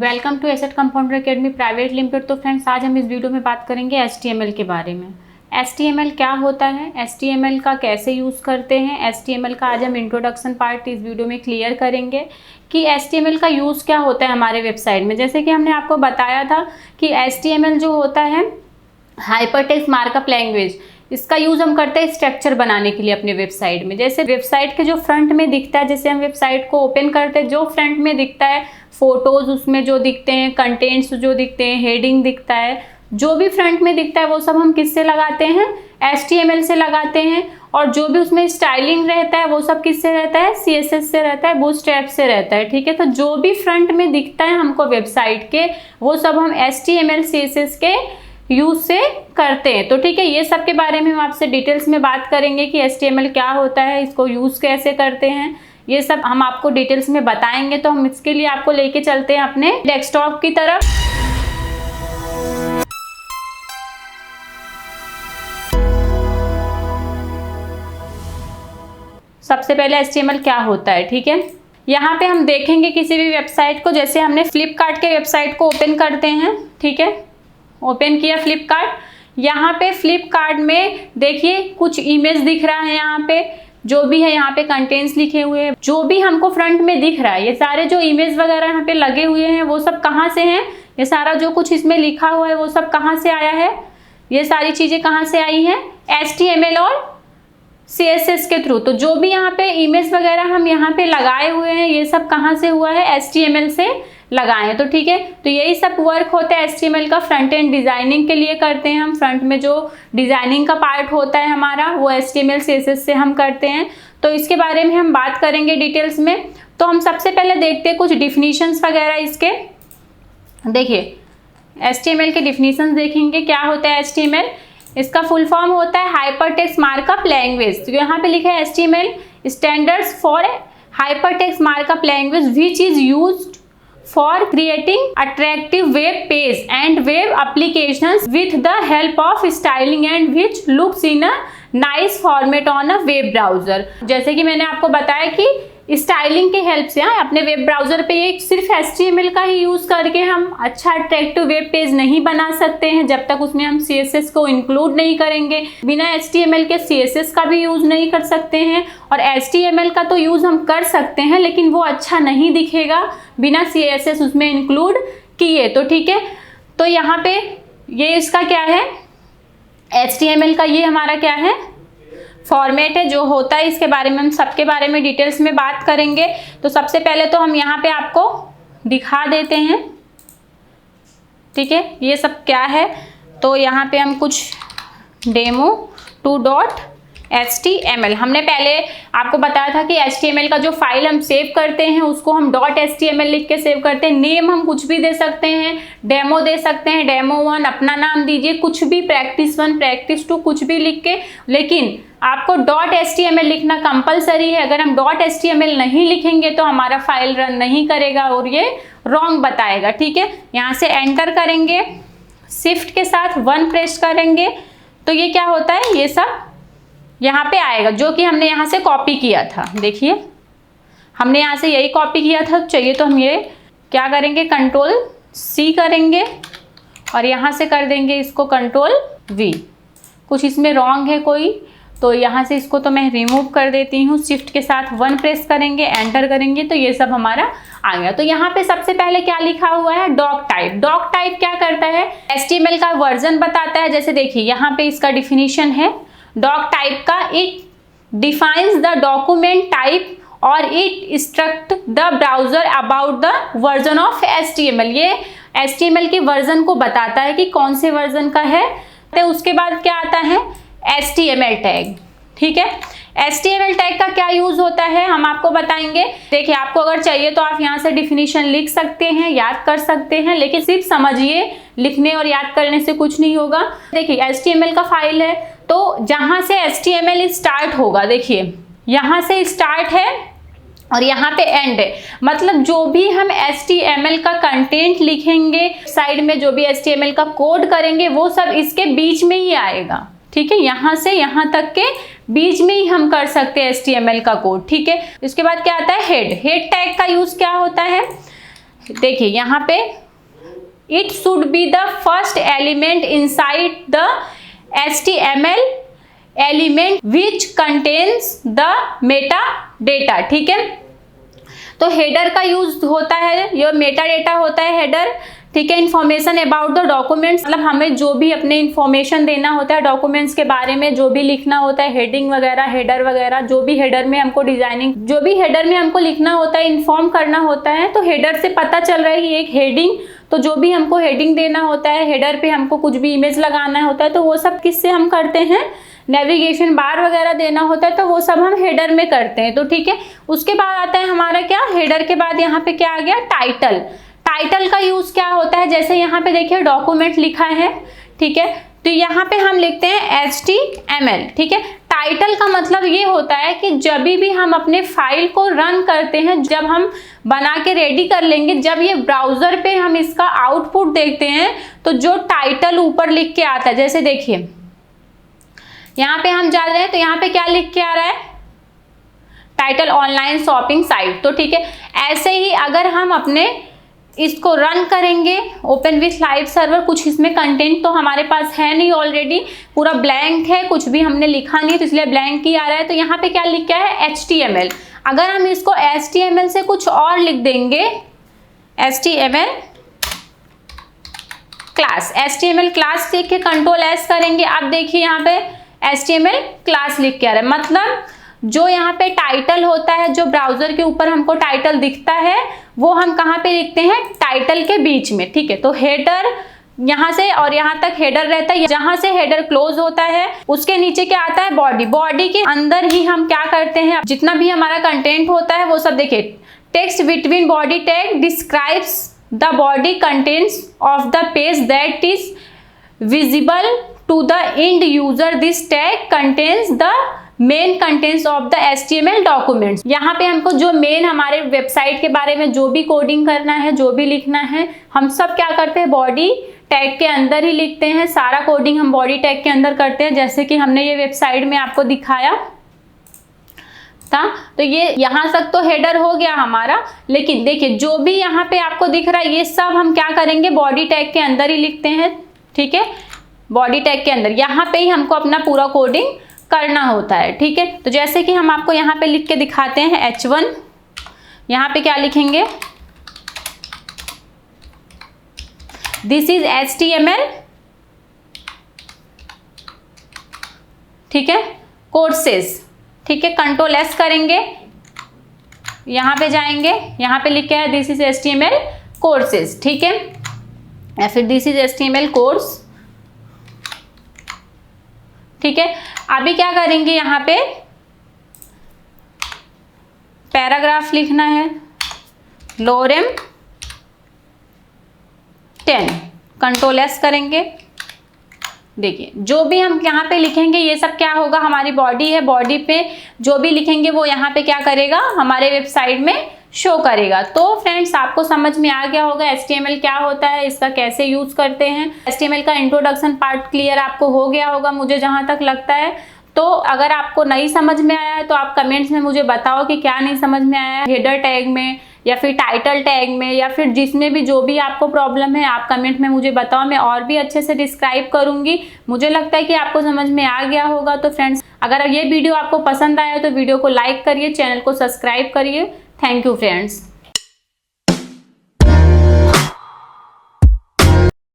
Welcome to Asset Compounder Academy Private Limited. तो friends, आज हम इस वीडियो में बात करेंगे HTML के बारे में। HTML क्या होता है, HTML का कैसे यूज़ करते हैं, HTML का आज हम इंट्रोडक्शन पार्ट इस वीडियो में क्लियर करेंगे कि HTML का यूज़ क्या होता है हमारे वेबसाइट में। जैसे कि हमने आपको बताया था कि HTML जो होता है हाइपरटेक्स्ट मार्कअप लैंग्वेज, इसका यूज़ हम करते हैं स्ट्रक्चर बनाने के लिए अपने वेबसाइट में। जैसे वेबसाइट के जो फ्रंट में दिखता है, जैसे हम वेबसाइट को ओपन करते हैं, जो फ्रंट में दिखता है, फोटोज़ उसमें जो दिखते हैं, कंटेंट्स जो दिखते हैं, हेडिंग दिखता है, जो भी फ्रंट में दिखता है वो सब हम किससे लगाते हैं, HTML से लगाते हैं। और जो भी उसमें स्टाइलिंग रहता है वो सब किससे रहता है, CSS से रहता है, बूटस्ट्रैप से रहता है। ठीक है, तो जो भी फ्रंट में दिखता है हमको वेबसाइट के, वो सब हम HTML CSS के यूज से करते हैं। तो ठीक है, ये सब के बारे में हम आपसे डिटेल्स में बात करेंगे कि HTML क्या होता है, इसको यूज कैसे करते हैं, ये सब हम आपको डिटेल्स में बताएंगे। तो हम इसके लिए आपको लेके चलते हैं अपने डेस्कटॉप की तरफ। सबसे पहले HTML क्या होता है, ठीक है, यहाँ पे हम देखेंगे किसी भी वेबसाइट को। जैसे हमने फ्लिपकार्ट के वेबसाइट को ओपन करते हैं, ठीक है, ओपन किया फ्लिपकार्ट। यहाँ पे फ्लिपकार्ट में देखिए कुछ इमेज दिख रहा है, यहाँ पे जो भी है, यहाँ पे कंटेंट्स लिखे हुए हैं, जो भी हमको फ्रंट में दिख रहा है, ये सारे जो इमेज वगैरह यहाँ पे लगे हुए हैं वो सब कहाँ से हैं, ये सारा जो कुछ इसमें लिखा हुआ है वो सब कहाँ से आया है, ये सारी चीज़ें कहाँ से आई हैं, HTML और CSS के थ्रू। तो जो भी यहाँ पे इमेज वगैरह हम यहाँ पे लगाए हुए हैं, ये सब कहाँ से हुआ है, HTML से लगाए हैं। तो ठीक है, तो यही सब वर्क होता है HTML का। फ्रंट एंड डिजाइनिंग के लिए करते हैं हम, फ्रंट में जो डिजाइनिंग का पार्ट होता है हमारा वो HTML CSS से हम करते हैं। तो इसके बारे में हम बात करेंगे डिटेल्स में। तो हम सबसे पहले देखते हैं कुछ डिफिनीशंस वगैरह इसके। देखिए HTML के डिफिनीशंस देखेंगे क्या होता है HTML। इसका फुल फॉर्म होता है हाइपरटेक्स्ट मार्कअप लैंग्वेज। तो यहाँ पे लिखा है HTML standards for hypertext markup language which is used for creating attractive web page and web applications with the help of styling and which looks in a nice format on a web browser। जैसे कि मैंने आपको बताया कि styling के help से अपने web browser पे ये सिर्फ HTML का ही यूज़ करके हम अच्छा अट्रैक्टिव वेब पेज नहीं बना सकते हैं जब तक उसमें हम CSS को इंक्लूड नहीं करेंगे। बिना HTML के CSS का भी यूज़ नहीं कर सकते हैं, और HTML का तो यूज़ हम कर सकते हैं लेकिन वो अच्छा नहीं दिखेगा बिना CSS उसमें इंक्लूड किए। तो ठीक है, तो यहाँ पे ये इसका क्या है, HTML का ये हमारा क्या है, फॉर्मेट है जो होता है। इसके बारे में हम सबके बारे में डिटेल्स में बात करेंगे। तो सबसे पहले तो हम यहाँ पे आपको दिखा देते हैं, ठीक है, ये सब क्या है। तो यहाँ पे हम कुछ demo2.html, हमने पहले आपको बताया था कि HTML का जो फाइल हम सेव करते हैं उसको हम .html लिख के सेव करते हैं। नेम हम कुछ भी दे सकते हैं, डेमो दे सकते हैं, demo1 अपना नाम दीजिए, कुछ भी, practice1 practice2 कुछ भी लिख के, लेकिन आपको .html लिखना कंपलसरी है। अगर हम .html नहीं लिखेंगे तो हमारा फाइल रन नहीं करेगा और ये रॉन्ग बताएगा। ठीक है, यहाँ से एंटर करेंगे, शिफ्ट के साथ 1 प्रेस करेंगे तो ये क्या होता है, ये सब यहाँ पे आएगा जो कि हमने यहाँ से कॉपी किया था। देखिए हमने यहाँ से यही कॉपी किया था। चाहिए तो हम ये क्या करेंगे, Ctrl+C करेंगे और यहाँ से कर देंगे इसको Ctrl+V। कुछ इसमें रॉन्ग है कोई, तो यहाँ से इसको तो मैं रिमूव कर देती हूँ। शिफ्ट के साथ 1 प्रेस करेंगे, एंटर करेंगे तो ये सब हमारा आ गया। तो यहाँ पे सबसे पहले क्या लिखा हुआ है, डॉक टाइप। डॉक टाइप क्या करता है, HTML का वर्जन बताता है। जैसे देखिए यहाँ पे इसका डिफिनीशन है डॉक टाइप का, it defines the document type और it instruct the browser about the version of HTML। ये HTML के वर्जन को बताता है कि कौन से वर्जन का है। तो उसके बाद क्या आता है, HTML टैग। ठीक है, HTML टैग का क्या यूज होता है हम आपको बताएंगे। देखिए आपको अगर चाहिए तो आप यहाँ से डिफिनीशन लिख सकते हैं, याद कर सकते हैं, लेकिन सिर्फ समझिए, लिखने और याद करने से कुछ नहीं होगा। देखिए HTML का फाइल है तो जहाँ से HTML स्टार्ट होगा, देखिए यहाँ से स्टार्ट है और यहाँ पे एंड है, मतलब जो भी हम HTML का कंटेंट लिखेंगे, साइड में जो भी HTML का कोड करेंगे वो सब इसके बीच में ही आएगा। ठीक है, यहाँ से यहाँ तक के बीच में ही हम कर सकते हैं HTML का कोड। ठीक है, इसके बाद क्या आता है, हेड। हेड टैग का यूज क्या होता है, देखिए यहाँ पे it should be the first element inside the HTML element which contains the Meta data. ठीक है, तो हेडर का यूज होता है, ये मेटा डेटा होता है हेडर। ठीक है, इन्फॉर्मेशन अबाउट द डॉक्यूमेंट्स, मतलब हमें जो भी अपने इन्फॉर्मेशन देना होता है डॉक्यूमेंट्स के बारे में, जो भी लिखना होता है, हेडिंग वगैरह, हेडर वगैरह, जो भी हेडर में हमको डिजाइनिंग, जो भी हेडर में हमको लिखना होता है, इन्फॉर्म करना होता है, तो हेडर से पता चल रहा है कि एक हेडिंग, तो जो भी हमको हेडिंग देना होता है, हेडर पे हमको कुछ भी इमेज लगाना होता है, तो वो सब किससे हम करते हैं, नेविगेशन बार वगैरह देना होता है, तो वो सब हम हेडर में करते हैं। तो ठीक है, उसके बाद आता है हमारा क्या, हेडर के बाद यहाँ पे क्या आ गया, टाइटल। टाइटल का यूज क्या होता है, जैसे यहाँ पे देखिए डॉक्यूमेंट लिखा है, ठीक है, तो यहाँ पे हम लिखते हैं HTML। ठीक है, टाइटल का मतलब ये होता है कि जब भी हम अपने फाइल को रन करते हैं, जब हम बना के रेडी कर लेंगे, जब ये ब्राउजर पे हम इसका आउटपुट देखते हैं, तो जो टाइटल ऊपर लिख के आता है, जैसे देखिए यहाँ पे हम जा रहे हैं, तो यहाँ पे क्या लिख के आ रहा है, टाइटल ऑनलाइन शॉपिंग साइट। तो ठीक है, ऐसे ही अगर हम अपने इसको रन करेंगे ओपन विथ लाइव सर्वर, कुछ इसमें कंटेंट तो हमारे पास है नहीं, ऑलरेडी पूरा ब्लैंक है, कुछ भी हमने लिखा नहीं, तो इसलिए ब्लैंक ही आ रहा है। तो यहाँ पे क्या लिख के है, HTML। अगर हम इसको HTML से कुछ और लिख देंगे, HTML क्लास, HTML क्लास लिख के Ctrl S करेंगे, अब देखिए यहाँ पे HTML क्लास लिख के आ रहा है। मतलब जो यहाँ पे टाइटल होता है, जो ब्राउजर के ऊपर हमको टाइटल दिखता है, वो हम कहाँ पे लिखते हैं, टाइटल के बीच में। ठीक है, तो हेडर यहाँ से और यहाँ तक हेडर रहता है, जहां से हेडर क्लोज होता है उसके नीचे क्या आता है, बॉडी। बॉडी के अंदर ही हम क्या करते हैं, जितना भी हमारा कंटेंट होता है वो सब देखिए, text between body tag describes the body contents of the page that is visible to the end user. This tag contains the main contents of the HTML documents। यहाँ पे हमको जो मेन हमारे वेबसाइट के बारे में जो भी कोडिंग करना है, जो भी लिखना है, हम सब क्या करते हैं, बॉडी टैग के अंदर ही लिखते हैं। सारा कोडिंग हम बॉडी टैग के अंदर करते हैं, जैसे कि हमने ये वेबसाइट में आपको दिखाया था। तो ये यहाँ तक तो हेडर हो गया हमारा, लेकिन देखिए जो भी यहाँ पे आपको दिख रहा है, ये सब हम क्या करेंगे, बॉडी टैग के अंदर ही लिखते हैं। ठीक है, बॉडी टैग के अंदर यहाँ पे ही हमको अपना पूरा कोडिंग करना होता है। ठीक है, तो जैसे कि हम आपको यहाँ पे लिख के दिखाते हैं, H1, यहाँ पे क्या लिखेंगे, दिस इज HTML। ठीक है, कोर्सेज। ठीक है, Ctrl S करेंगे, यहाँ पे जाएंगे, यहाँ पे लिख के है दिस इज HTML कोर्सेज। ठीक है, या फिर दिस इज HTML कोर्स। ठीक है, अभी क्या करेंगे, यहाँ पे पैराग्राफ लिखना है, लोरेम 10, Ctrl S करेंगे। देखिए जो भी हम यहाँ पे लिखेंगे, ये सब क्या होगा, हमारी बॉडी है, बॉडी पे जो भी लिखेंगे वो यहाँ पे क्या करेगा, हमारे वेबसाइट में शो करेगा। तो फ्रेंड्स आपको समझ में आ गया होगा HTML क्या होता है, इसका कैसे यूज करते हैं। HTML का इंट्रोडक्शन पार्ट क्लियर आपको हो गया होगा, मुझे जहाँ तक लगता है। तो अगर आपको नहीं समझ में आया है तो आप कमेंट्स में मुझे बताओ कि क्या नहीं समझ में आया है, हेडर टैग में या फिर टाइटल टैग में, या फिर जिसमें भी जो भी आपको प्रॉब्लम है आप कमेंट में मुझे बताओ, मैं और भी अच्छे से डिस्क्राइब करूंगी। मुझे लगता है कि आपको समझ में आ गया होगा। तो फ्रेंड्स अगर ये वीडियो आपको पसंद आया तो वीडियो को लाइक करिए, चैनल को सब्सक्राइब करिए। Thank you friends.